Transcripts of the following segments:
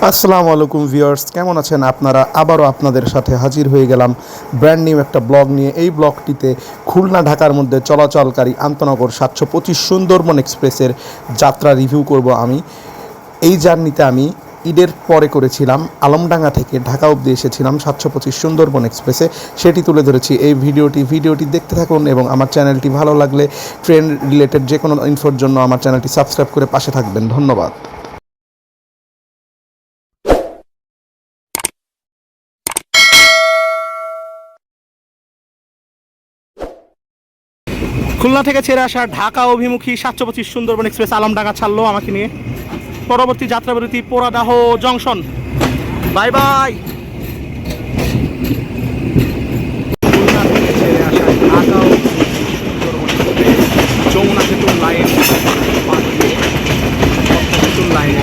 আসসালামু আলাইকুম ভিউয়ার্স, কেমন আছেন আপনারা? আবারও আপনাদের সাথে হাজির হয়ে গেলাম ব্র্যান্ড নিউ একটা ব্লগ নিয়ে। এই ব্লগটিতে খুলনা ঢাকার মধ্যে চলাচলকারী আন্তনগর 725 সুন্দরবন এক্সপ্রেসের যাত্রা রিভিউ করব আমি। এই জার্নিতে আমি ঈদের পরে করেছিলাম, আলমডাঙ্গা থেকে ঢাকা অবধি এসেছিলাম 725 সুন্দরবন এক্সপ্রেসে, সেটি তুলে ধরেছি এই ভিডিওটি দেখতে থাকুন। এবং আমার চ্যানেলটি ভালো লাগলে ট্রেন রিলেটেড যে কোনো ইনফোর জন্য আমার চ্যানেলটি সাবস্ক্রাইব করে পাশে থাকবেন। ধন্যবাদ। খুলনা থেকে ছেড়ে আসা ঢাকা অভিমুখী 725 সুন্দরবন এক্সপ্রেস আলমডাঙ্গা ছাড়লো আমাকে নিয়ে। পরবর্তী যাত্রাবিরতি Poradah junction. Bye bye. Khulna থেকে ছেড়ে আসা ঢাকা অভিমুখী সুন্দরবন এক্সপ্রেস যমুনা সেতুর লাইন পার দিয়ে সেতুর লাইনে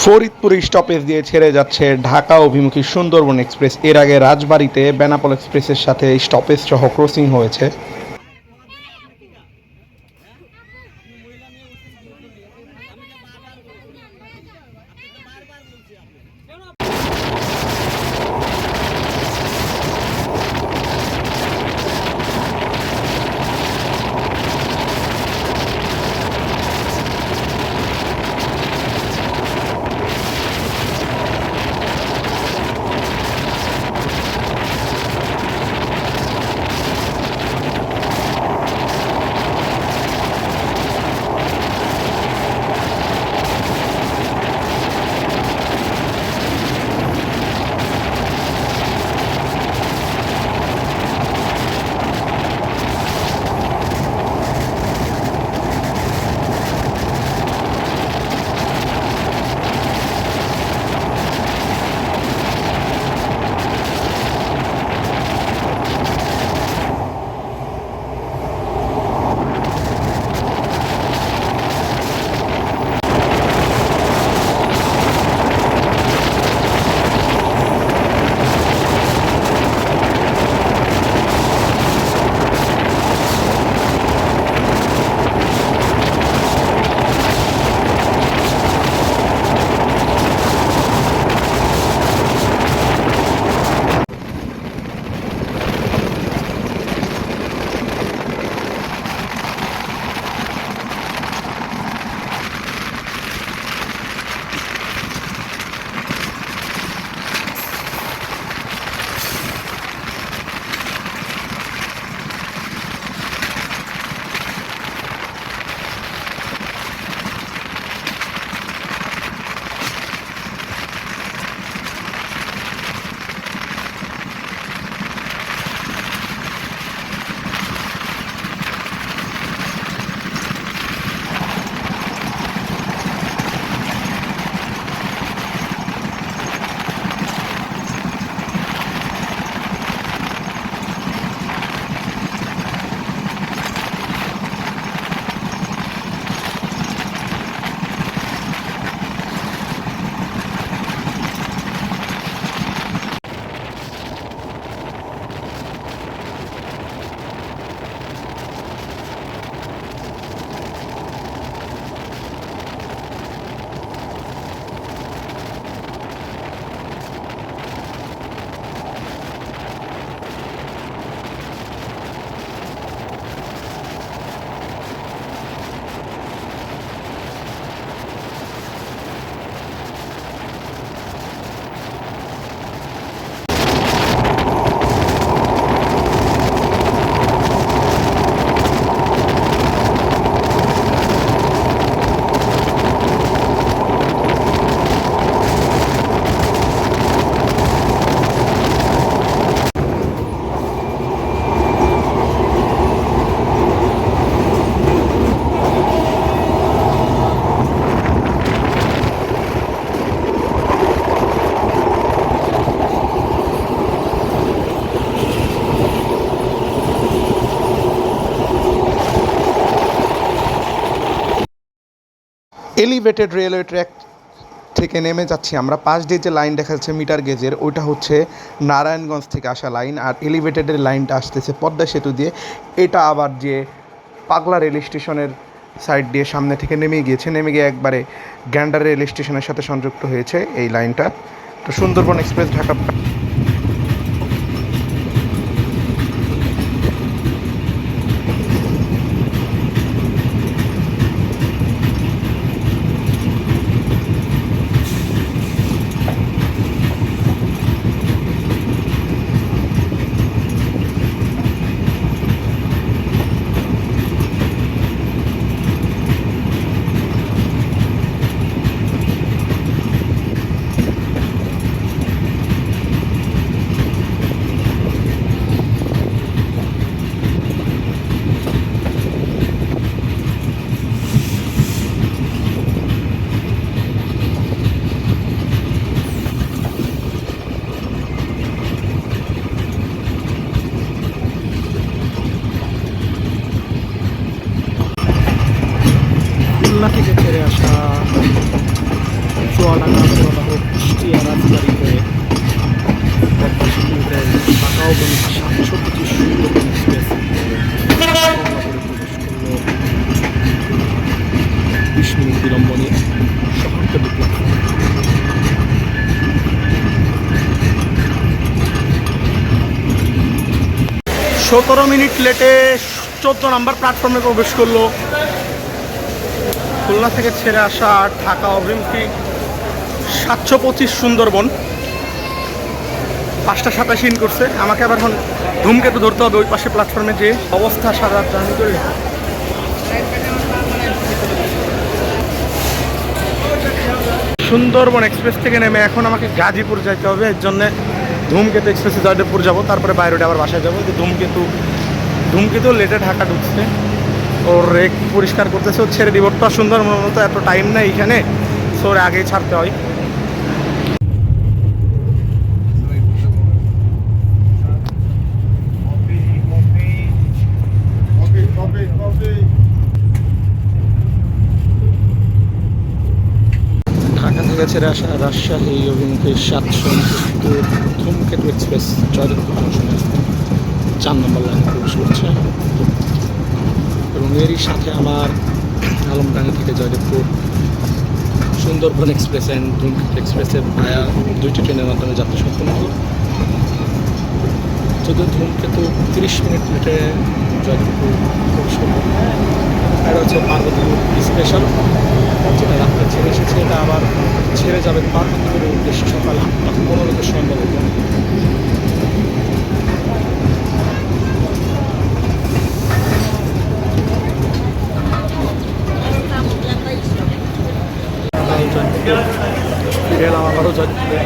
ফরিদপুর স্টপেজ দিয়ে ছেড়ে যাচ্ছে ঢাকা অভিমুখী সুন্দরবন এক্সপ্রেস। এর আগে রাজবাড়ীতে বেনাপোল এক্সপ্রেসের সাথে স্টপেজ সহ ক্রসিং হয়েছে। এলিভেটেড রেলওয়ে ট্র্যাক থেকে নেমে যাচ্ছি আমরা। পাশ দিয়ে যে লাইন দেখা যাচ্ছে মিটার গেজের, ওইটা হচ্ছে নারায়ণগঞ্জ থেকে আসা লাইন, আর এলিভেটেডের লাইনটা আসতেছে পদ্মা সেতু দিয়ে। এটা আবার যে পাগলা রেল স্টেশনের সাইড দিয়ে সামনে থেকে নেমে গিয়েছে, নেমে গিয়ে একবারে গ্যান্ডার রেল স্টেশনের সাথে সংযুক্ত হয়েছে এই লাইনটা। তো সুন্দরবন এক্সপ্রেস ঢাকা খুলনা থেকে ছেড়ে আসা চুয়াডাঙ্গা পুরোনো হোক কুষ্টিয়া রাজবাড়ি হয়ে পদ্মা সেতু উঠে ঢাকাও বনি 725 সুন্দরবন এক্সপ্রেস প্রবেশ করলো 20 মিনিট বিলম্ব নিয়ে শহরতলি প্ল্যাটফর্ম। সতেরো মিনিট লেটে 14 নম্বর প্ল্যাটফর্মে প্রবেশ করলো খুলনা থেকে ছেড়ে আসা ঢাকা অভিমুখী 725 সুন্দরবন। 5:27 ইন করছে। আমাকে আবার এখন ধূমকেতু ধরতে হবে ওই পাশে প্ল্যাটফর্মে, যে অবস্থা সারা রাত জার্নি করে। সুন্দরবন এক্সপ্রেস থেকে নেমে এখন আমাকে গাজীপুর যাইতে হবে। এর জন্যে ধূমকেতু এক্সপ্রেসে জয়দেবপুর যাব, তারপরে বাইরে আবার বাসায় যাবো। যে ধূমকেতু লেটে ঢাকা ঢুকছে, ওর রেক পরিষ্কার করতেছে, ও ছেড়ে দিব। তো সুন্দরবন মতো এত টাইম নেই এইখানে, সো ওর আগেই ছাড়তে হয়। ঢাকা থেকে ছেড়ে আসা রাজশাহী অভিমুখে 770 ধূমকেতু এক্সপ্রেস জয়দেবপুর জংশনে 4 নম্বর লাইনে প্রবেশ করছে, এবং এরই সাথে আমার আলমডাঙ্গা থেকে জয়দেবপুর সুন্দরবন এক্সপ্রেস অ্যান্ড ধূমকেতু এক্সপ্রেসের ভায়া 2টি ট্রেনের মাধ্যমে যাত্রা সম্পন্ন হল। যদিও ধূমকেতু 30 মিনিট লেটে জয়দেবপুর প্রবেশ করল। এটা হচ্ছে পার্বতীপুর স্পেশাল, যেটা রাত্রে ছেড়ে এসেছে। এটা আবার ছেড়ে যাবে পার্বতীপুরের উদ্দেশ্যে সকাল 8:15 সম্ভবত। ফিরে এলাম আবারও জয়দেবপুরে।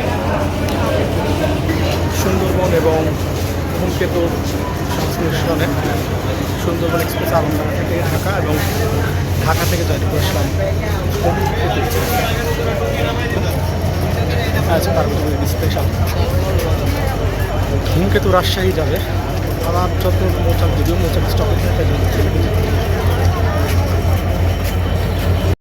সুন্দরবন এবং ধূমকেতু সংশ্লেষণে সুন্দরবন এক্সপ্রেস আলমডাঙ্গা থেকে ঢাকা এবং ঢাকা থেকে জয়দেবপুর আসলাম পার্বতীপুর স্পেশাল। ধূমকেতু রাজশাহী যাবে। আমার যত যদিও মৌচাক স্টপ